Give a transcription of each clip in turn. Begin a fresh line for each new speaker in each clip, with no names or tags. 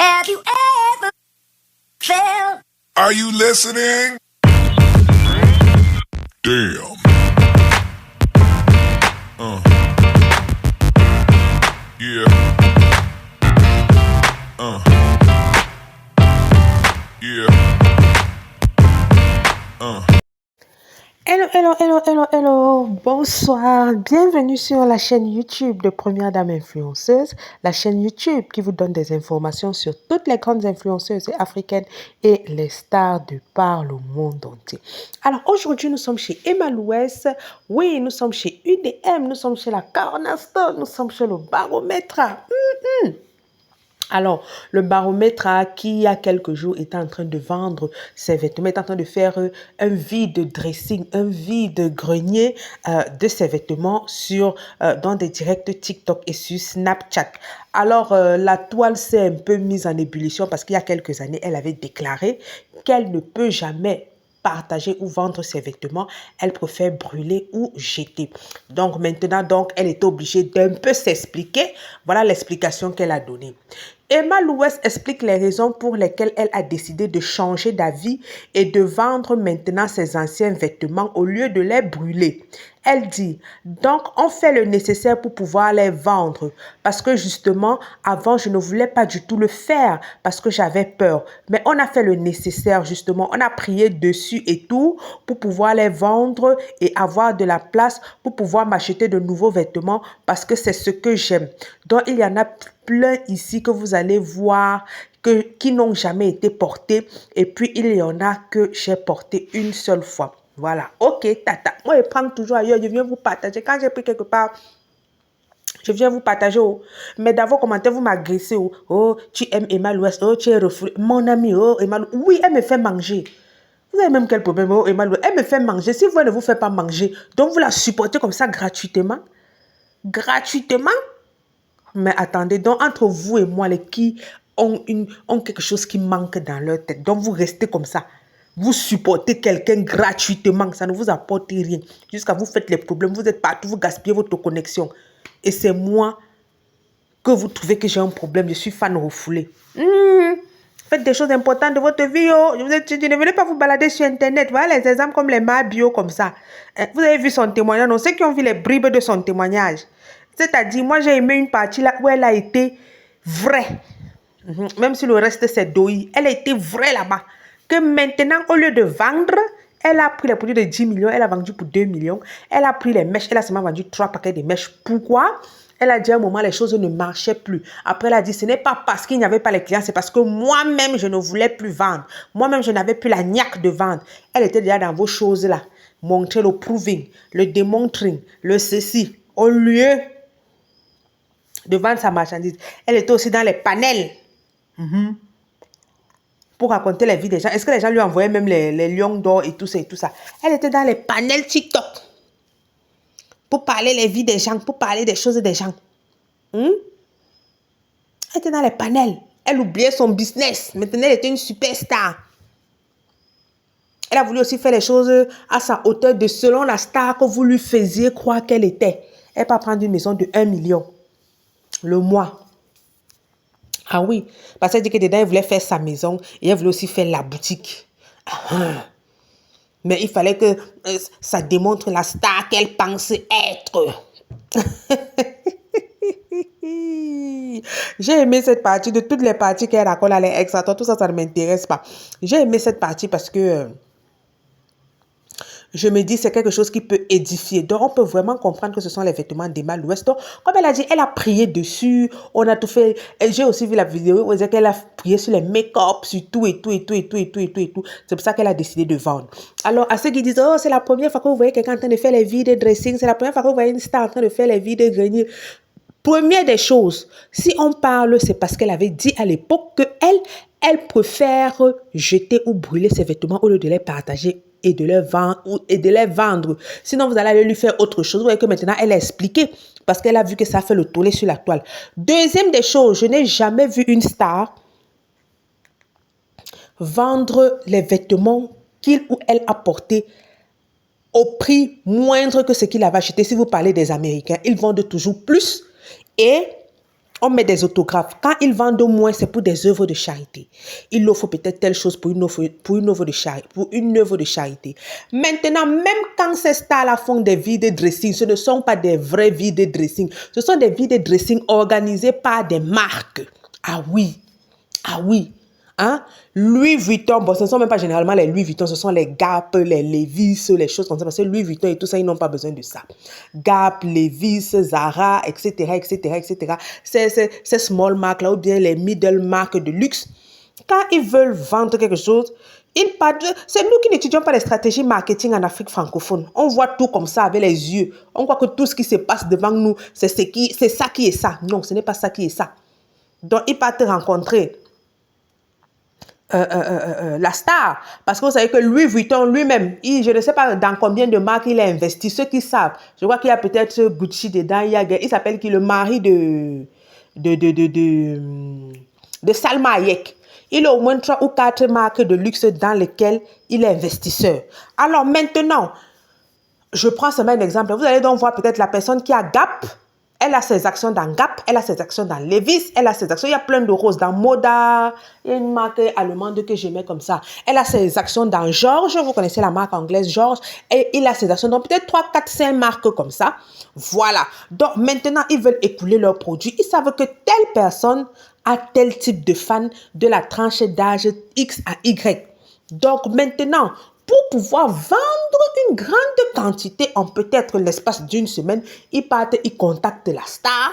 Have you ever felt?
Are you listening? Damn. Yeah. Yeah.
Hello, hello, hello, hello, hello. Bonsoir. Bienvenue sur la chaîne YouTube de Première Dame Influenceuse, la chaîne YouTube qui vous donne des informations sur toutes les grandes influenceuses africaines et les stars de par le monde entier. Alors aujourd'hui, nous sommes chez Emma Louès. Oui, nous sommes chez UDM, nous sommes chez la Cornerstone, nous sommes chez le Baromètre. Alors, le Baromètre qui, il y a quelques jours, était en train de vendre ses vêtements, est en train de faire un vide dressing, un vide grenier de ses vêtements dans des directs TikTok et sur Snapchat. Alors, la toile s'est un peu mise en ébullition parce qu'il y a quelques années, elle avait déclaré qu'elle ne peut jamais partager ou vendre ses vêtements, elle préfère brûler ou jeter. Donc maintenant, elle est obligée d'un peu s'expliquer. Voilà l'explication qu'elle a donnée. Emma Louès explique les raisons pour lesquelles elle a décidé de changer d'avis et de vendre maintenant ses anciens vêtements au lieu de les brûler. Elle dit, donc on fait le nécessaire pour pouvoir les vendre parce que justement, avant, je ne voulais pas du tout le faire parce que j'avais peur. Mais on a fait le nécessaire justement, on a prié dessus et tout pour pouvoir les vendre et avoir de la place pour pouvoir m'acheter de nouveaux vêtements parce que c'est ce que j'aime. Donc, il y en a plein ici que vous allez voir qui n'ont jamais été portés et puis il y en a que j'ai porté une seule fois. Voilà, ok, tata. Moi, je prends toujours ailleurs, je viens vous partager. Quand j'ai pris quelque part, je viens vous partager. Oh. Mais dans vos commentaires, vous m'agressez. Oh. Oh, tu aimes Emma Louès. Oh, tu es refoulé. Mon ami, oh, Emma Louès. Oui, elle me fait manger. Vous avez même quel problème, oh, Emma Louès. Elle me fait manger. Si vous ne vous faites pas manger, donc vous la supportez comme ça gratuitement. Gratuitement. Mais attendez, donc entre vous et moi, les qui ont quelque chose qui manque dans leur tête, donc vous restez comme ça. Vous supportez quelqu'un gratuitement, ça ne vous apporte rien. Jusqu'à vous faites les problèmes, vous êtes partout, vous gaspillez votre connexion. Et c'est moi que vous trouvez que j'ai un problème, je suis fan refoulé. Faites des choses importantes de votre vie. Oh. Je ne venez pas vous balader sur Internet. Voilà les exemples comme les bio comme ça. Vous avez vu son témoignage. Non, ceux qui ont vu les bribes de son témoignage. C'est-à-dire, moi, j'ai aimé une partie là où elle a été vraie. Même si le reste, c'est doï. Elle a été vraie là-bas. Que maintenant, au lieu de vendre, elle a pris les produits de 10 millions. Elle a vendu pour 2 millions. Elle a pris les mèches. Elle a seulement vendu 3 paquets de mèches. Pourquoi? Elle a dit à un moment, les choses ne marchaient plus. Après, elle a dit, ce n'est pas parce qu'il n'y avait pas les clients, c'est parce que moi-même, je ne voulais plus vendre. Moi-même, je n'avais plus la niaque de vendre. Elle était déjà dans vos choses-là. Montrer le proving, le démontring, le ceci. Au lieu de vendre sa marchandise. Elle était aussi dans les panels. Pour raconter la vie des gens. Est-ce que les gens lui envoyaient même les lions d'or et tout ça et tout ça? Elle était dans les panels TikTok. Pour parler les vies des gens, pour parler des choses des gens. Elle était dans les panels. Elle oubliait son business. Maintenant, elle était une superstar. Elle a voulu aussi faire les choses à sa hauteur de selon la star que vous lui faisiez croire qu'elle était. Elle peut prendre une maison de 1 million le mois. Ah oui, parce qu'elle dit que dedans, elle voulait faire sa maison et elle voulait aussi faire la boutique. Mais il fallait que ça démontre la star qu'elle pensait être. J'ai aimé cette partie. De toutes les parties qu'elle raconte à les ex, tout ça, ça ne m'intéresse pas. J'ai aimé cette partie parce que je me dis c'est quelque chose qui peut édifier. Donc, on peut vraiment comprendre que ce sont les vêtements d'Emma Louès. Donc, comme elle a dit, elle a prié dessus. On a tout fait. J'ai aussi vu la vidéo où elle dit qu'elle a prié sur les make-up, sur tout et tout et tout et tout et tout et tout et tout. C'est pour ça qu'elle a décidé de vendre. Alors, à ceux qui disent, oh, c'est la première fois que vous voyez quelqu'un en train de faire les vides dressing. C'est la première fois que vous voyez une star en train de faire les vides greniers. Première des choses, si on parle, c'est parce qu'elle avait dit à l'époque qu'elle préfère jeter ou brûler ses vêtements au lieu de les partager et de les vendre. Sinon, vous allez aller lui faire autre chose. Vous voyez que maintenant, elle a expliqué parce qu'elle a vu que ça fait le tollé sur la toile. Deuxième des choses, je n'ai jamais vu une star vendre les vêtements qu'il ou elle a portés au prix moindre que ce qu'il avait acheté. Si vous parlez des Américains, ils vendent toujours plus et On met des autographes. Quand ils vendent moins, c'est pour des œuvres de charité. Ils offrent peut-être telle chose pour une œuvre de charité. Maintenant, même quand ces stars-là font des vidéos dressing, ce ne sont pas des vraies vidéos dressing. Ce sont des vidéos dressing organisées par des marques. Ah oui. Ah oui. Hein? Louis Vuitton, bon, ce ne sont même pas généralement les Louis Vuitton, ce sont les Gap, les Levi's, les choses comme ça, parce que Louis Vuitton et tout ça, ils n'ont pas besoin de ça. Gap, Levi's, Zara, etc., etc., etc. Ces small marques là, ou bien les middle marques de luxe, quand ils veulent vendre quelque chose, ils partent. C'est nous qui n'étudions pas les stratégies marketing en Afrique francophone. On voit tout comme ça avec les yeux. On croit que tout ce qui se passe devant nous, c'est ça qui est ça. Non, ce n'est pas ça qui est ça. Donc, ils partent rencontrer la star. Parce que vous savez que Louis Vuitton lui-même, je ne sais pas dans combien de marques il a investi. Ceux qui savent, je crois qu'il y a peut-être Gucci dedans. Il s'appelle qui le mari de Salma Hayek. Il a au moins 3 ou 4 marques de luxe dans lesquelles il est investisseur. Alors maintenant, je prends seulement un exemple. Vous allez donc voir peut-être la personne qui a Gap. Elle a ses actions dans Gap, elle a ses actions dans Levi's, elle a ses actions, il y a plein de roses dans Moda, il y a une marque allemande que j'aimais comme ça. Elle a ses actions dans Georges, vous connaissez la marque anglaise Georges, et il a ses actions dans peut-être 3, 4, 5 marques comme ça. Voilà. Donc maintenant, ils veulent écouler leurs produits. Ils savent que telle personne a tel type de fan de la tranche d'âge X à Y. Donc maintenant, pour pouvoir vendre une grande quantité en peut-être l'espace d'une semaine, ils partent, ils contactent la star.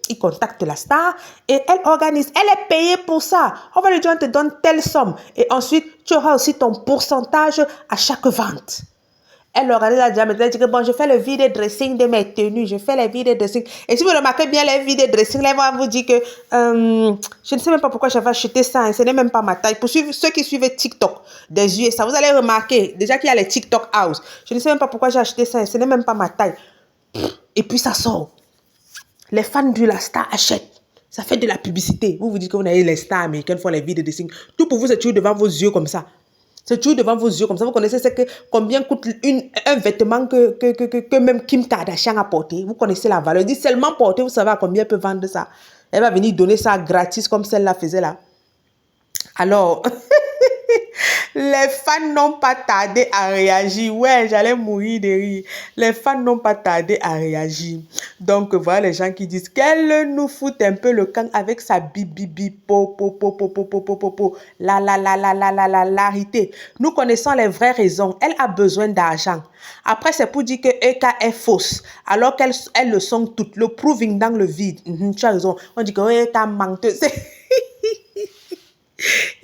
Ils contactent la star et elle organise. Elle est payée pour ça. On va lui dire, on te donne telle somme. Et ensuite, tu auras aussi ton pourcentage à chaque vente. Elle organise la diamètre. Elle dit que bon, je fais le vide dressing de mes tenues. Je fais les vide dressing. Et si vous remarquez bien les vide dressing, là, elle va vous dire que je ne sais même pas pourquoi j'avais acheté ça. Hein, ce n'est même pas ma taille. Pour suivre, ceux qui suivent TikTok des USA, vous allez remarquer déjà qu'il y a les TikTok house. Je ne sais même pas pourquoi j'ai acheté ça. Hein, ce n'est même pas ma taille. Et puis ça sort. Les fans de la star achètent. Ça fait de la publicité. Vous vous dites que vous avez les stars américaines font les vide dressing. Tout pour vous, c'est toujours devant vos yeux comme ça. C'est toujours devant vos yeux comme ça. Vous connaissez combien coûte un vêtement que même Kim Kardashian a porté. Vous connaissez la valeur. Il dit seulement porter, vous savez à combien elle peut vendre ça. Elle va venir donner ça gratis comme celle-là faisait là. Alors, les fans n'ont pas tardé à réagir. Ouais, j'allais mourir de rire. Les fans n'ont pas tardé à réagir. Donc, voilà les gens qui disent qu'elle nous fout un peu le camp avec sa bibi po. La larité. Nous connaissons les vraies raisons. Elle a besoin d'argent. Après, c'est pour dire que Eka est fausse. Alors qu'elles le sont toutes. Le proving dans le vide. Tu as raison. On dit que Eka menteuse.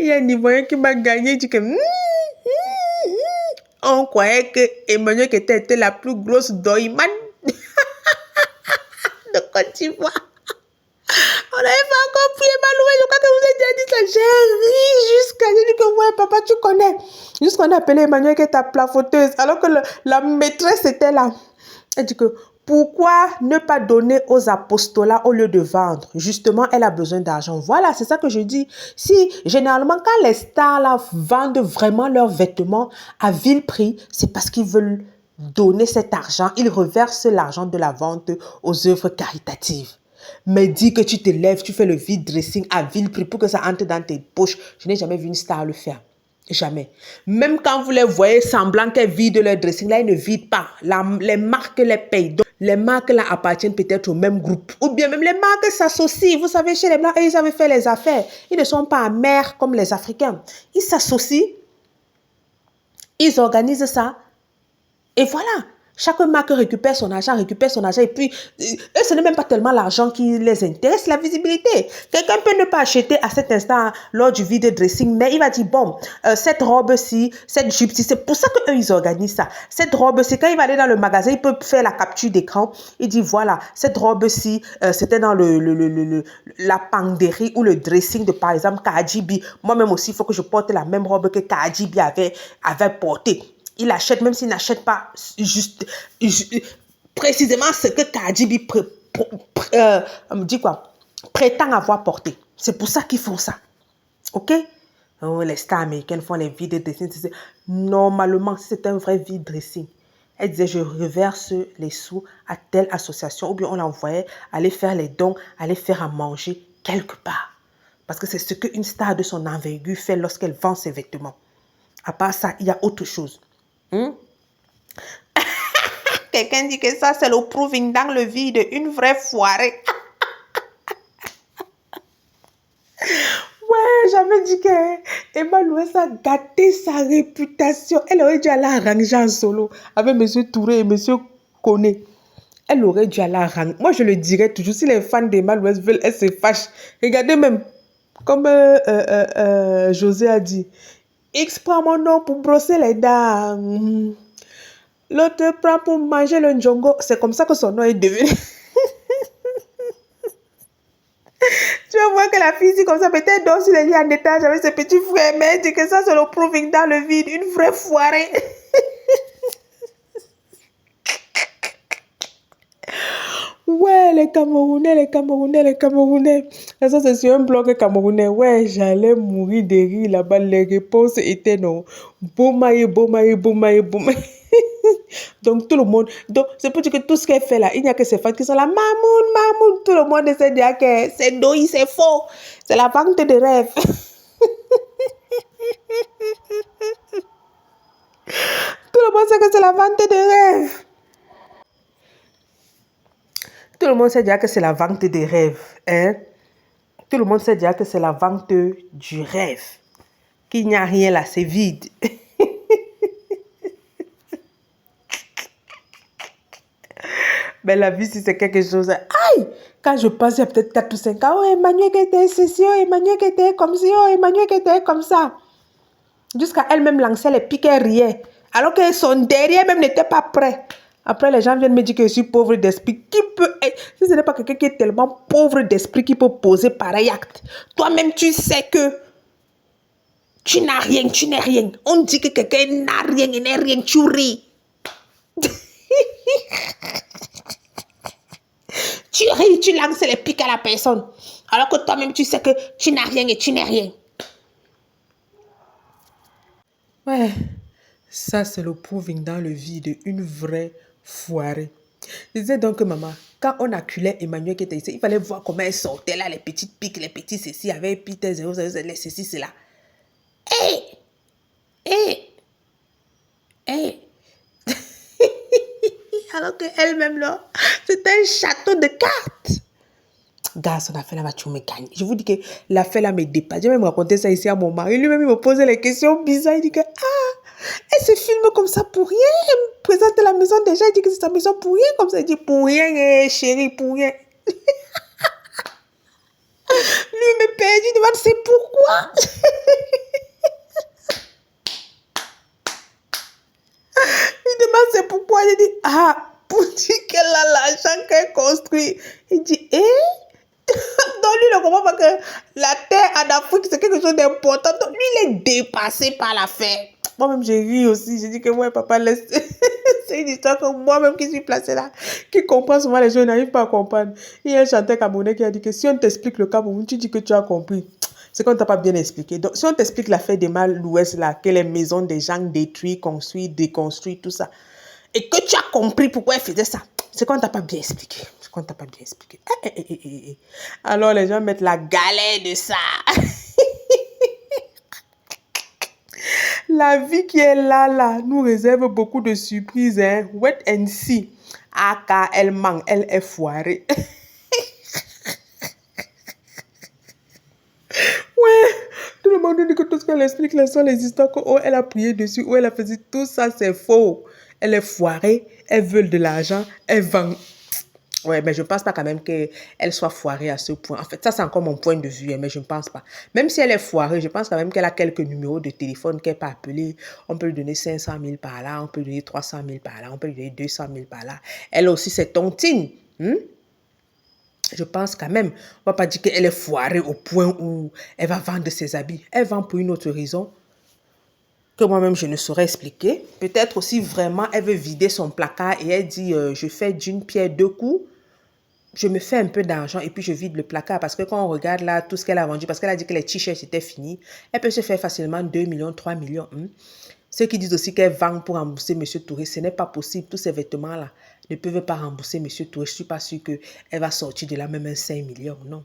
Il y a un Ivoirien qui m'a gagné, il dit que on croyait que Emmanuel était la plus grosse doyman de Côte d'Ivoire. On n'avait pas compris, Emmanuel, je crois que vous avez déjà dit ça. J'ai ri jusqu'à j'ai dit que ouais, papa, tu connais. Jusqu'on a appelé Emmanuel qui est ta plafoteuse. Alors que la maîtresse était là. Elle dit que pourquoi ne pas donner aux apostolats au lieu de vendre? Justement, elle a besoin d'argent. Voilà, c'est ça que je dis. Si, généralement, quand les stars là, vendent vraiment leurs vêtements à vil prix, c'est parce qu'ils veulent donner cet argent. Ils reversent l'argent de la vente aux œuvres caritatives. Mais dis que tu te lèves, tu fais le vide dressing à vil prix pour que ça entre dans tes poches. Je n'ai jamais vu une star le faire. Jamais. Même quand vous les voyez semblant qu'elles vident leur dressing, là, ils ne vident pas. Les marques les payent. Donc, les marques là appartiennent peut-être au même groupe. Ou bien même les marques s'associent. Vous savez, chez les Blancs, ils avaient fait les affaires. Ils ne sont pas amers comme les Africains. Ils s'associent. Ils organisent ça. Et voilà. Chaque marque récupère son argent. Et puis, ce n'est même pas tellement l'argent qui les intéresse, la visibilité. Quelqu'un peut ne pas acheter à cet instant lors du vide dressing, mais il va dire, bon, cette robe-ci, cette jupe-ci, c'est pour ça qu'eux, ils organisent ça. Cette robe-ci, quand il va aller dans le magasin, il peut faire la capture d'écran. Il dit, voilà, cette robe-ci, c'était dans la penderie ou le dressing de, par exemple, Cardi B. Moi-même aussi, il faut que je porte la même robe que Cardi B avait portée. Il achète, même s'il n'achète pas juste précisément ce que Cardi B prétend avoir porté. C'est pour ça qu'ils font ça. OK? Oh, les stars américaines font les vide dressing. Normalement, si c'est un vrai vide dressing, Elle disait, je reverse les sous à telle association, ou bien on l'envoyait aller faire les dons, aller faire à manger quelque part. Parce que c'est ce qu'une star de son envergure fait lorsqu'elle vend ses vêtements. À part ça, il y a autre chose. Quelqu'un dit que ça, c'est le proving dans le vide, une vraie foirée. Ouais, j'avais dit qu'Emma Louès a gâté sa réputation. Elle aurait dû aller arranger en solo avec M. Touré et M. Koné. Elle aurait dû aller arranger. Moi, je le dirais toujours, si les fans d'Emma Louès veulent, elle se fâche. Regardez même, comme José a dit, X prend mon nom pour brosser les dents. L'autre prend pour manger le njongo. C'est comme ça que son nom est devenu. Tu vas voir que la fille, comme ça, peut-être dort sur les lits en étage avec ses petits frères, mais elle dit que ça, c'est le proving dans le vide, une vraie foirée. Ouais, les Camerounais, les Camerounais, les Camerounais. Et ça, c'est sur un blog camerounais. Ouais, j'allais mourir de rire là-bas. Les réponses étaient non. Boumaï, boumaï, boumaï, boumaï. Donc, tout le monde. Donc, c'est pour dire que tout ce qu'elle fait là, il n'y a que ses fans qui sont là. Mamoun, Mamoun. Tout le monde essaie de dire que c'est doï, c'est faux. C'est la vente de rêves. Tout le monde sait que c'est la vente de rêves. Tout le monde sait déjà que c'est la vente des rêves. Hein? Tout le monde sait déjà que c'est la vente du rêve. Qu'il n'y a rien là, c'est vide. Mais la vie, si c'est quelque chose... Aïe! Quand je passe, il y a peut-être 4 ou 5 ans. Oh, Emmanuel qui était ceci, oh, Emmanuel qui était comme ça, oh, Emmanuel qui était comme ça. Jusqu'à elle-même lancer les piques, elle riait. Alors que son derrière même n'était pas prêt. Après, les gens viennent me dire que je suis pauvre d'esprit. Qui peut être... Si ce n'est pas quelqu'un qui est tellement pauvre d'esprit qui peut poser pareil acte. Toi-même, tu sais que tu n'as rien, tu n'es rien. On dit que quelqu'un n'a rien, il n'est rien, tu ris. Tu ris, tu lances les piques à la personne. Alors que toi-même, tu sais que tu n'as rien et tu n'es rien. Ouais, ça c'est le proving dans le vide, une vraie foirée. Je disais donc que maman, quand on acculait Emmanuel qui était ici, il fallait voir comment elle sortait là, les petites piques, les petits ceci, avec Peter 0, les ceci, c'est là. Hé! Hé! Hé! Alors qu'elle-même là, c'était un château de cartes. Gars, son affaire là va tu me gagner. Je vous dis que l'affaire là me dépasse. J'ai même raconté ça ici à mon mari. Lui-même, il me posait les questions bizarres. Il dit que, elle se filme comme ça pour rien. Elle me présente la maison déjà. Il dit que c'est sa maison pour rien. Comme ça, il dit pour rien, chérie, pour rien. Lui me perd. Il demande c'est pourquoi. Il demande c'est pourquoi. Il dit, pour dire qu'elle a l'argent qu'elle construit. Il dit, donc lui ne comprend pas que la terre en Afrique c'est quelque chose d'important. Donc lui il est dépassé par l'affaire. Moi-même j'ai ri aussi. J'ai dit que ouais papa laisse. C'est une histoire que moi-même qui suis placée là, qui comprend souvent les gens n'arrivent pas à comprendre. Il y a un chanteur camerounais qui a dit que si on t'explique le Cameroun, tu dis que tu as compris. C'est qu'on ne t'a pas bien expliqué. Donc si on t'explique l'affaire des mal l'Ouest là, que les maisons des gens détruites, construites, déconstruites, tout ça, et que tu as compris pourquoi elle faisait ça, c'est qu'on ne t'a pas bien expliqué. C'est qu'on ne t'a pas bien expliqué. Alors les gens mettent la galère de ça. La vie qui est là, nous réserve beaucoup de surprises. Hein? Wait and see. Car elle manque, elle est foirée. Ouais, tout le monde dit que tout ce qu'elle explique, là, sont les histoires qu'elle a prié dessus, où elle a fait tout ça, c'est faux. Elle est foirée, elle veut de l'argent, elle vend. Ouais, mais je ne pense pas quand même qu'elle soit foirée à ce point. En fait, ça, c'est encore mon point de vue, hein, mais je ne pense pas. Même si elle est foirée, je pense quand même qu'elle a quelques numéros de téléphone qu'elle peut appeler. On peut lui donner 500 000 par là, on peut lui donner 300 000 par là, on peut lui donner 200 000 par là. Elle aussi, c'est tontine. Je pense quand même, on ne va pas dire qu'elle est foirée au point où elle va vendre ses habits. Elle vend pour une autre raison que moi-même, je ne saurais expliquer. Peut-être aussi vraiment, elle veut vider son placard et elle dit, je fais d'une pierre deux coups. Je me fais un peu d'argent et puis je vide le placard parce que quand on regarde là tout ce qu'elle a vendu, parce qu'elle a dit que les t-shirts étaient finis, elle peut se faire facilement 2 millions, 3 millions. Ceux qui disent aussi qu'elle vend pour rembourser M. Touré, ce n'est pas possible. Tous ces vêtements-là ne peuvent pas rembourser M. Touré. Je ne suis pas sûre qu'elle va sortir de là même un 5 millions, non.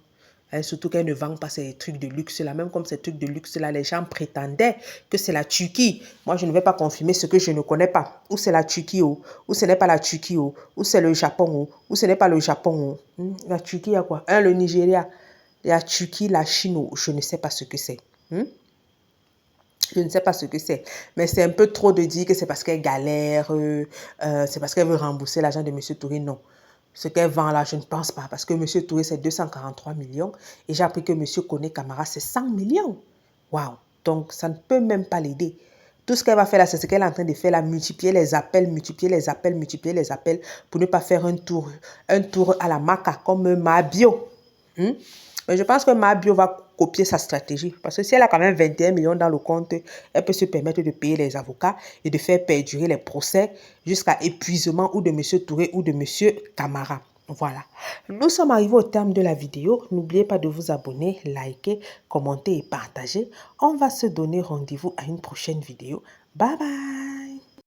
Hein, surtout qu'elle ne vend pas ces trucs de luxe-là. Même comme ces trucs de luxe-là, les gens prétendaient que c'est la Turquie. Moi, je ne vais pas confirmer ce que je ne connais pas. Ou c'est la Turquie, ou ce n'est pas la Turquie, ou c'est le Japon, ou ce n'est pas le Japon. La Turquie, il y a quoi? Le Nigeria, la Turquie, la Chine, je ne sais pas ce que c'est. Je ne sais pas ce que c'est, mais c'est un peu trop de dire que c'est parce qu'elle galère, c'est parce qu'elle veut rembourser l'argent de M. Touré. Non. Ce qu'elle vend là, je ne pense pas, parce que M. Touré, c'est 243 millions, et j'ai appris que M. Koné Camara, c'est 100 millions. Waouh! Donc, ça ne peut même pas l'aider. Tout ce qu'elle va faire là, c'est ce qu'elle est en train de faire là, multiplier les appels, multiplier les appels, multiplier les appels, pour ne pas faire un tour à la maca, comme Mabio. Mais je pense que Mabio va copier sa stratégie. Parce que si elle a quand même 21 millions dans le compte, elle peut se permettre de payer les avocats et de faire perdurer les procès jusqu'à épuisement ou de M. Touré ou de M. Camara. Voilà. Nous sommes arrivés au terme de la vidéo. N'oubliez pas de vous abonner, liker, commenter et partager. On va se donner rendez-vous à une prochaine vidéo. Bye bye!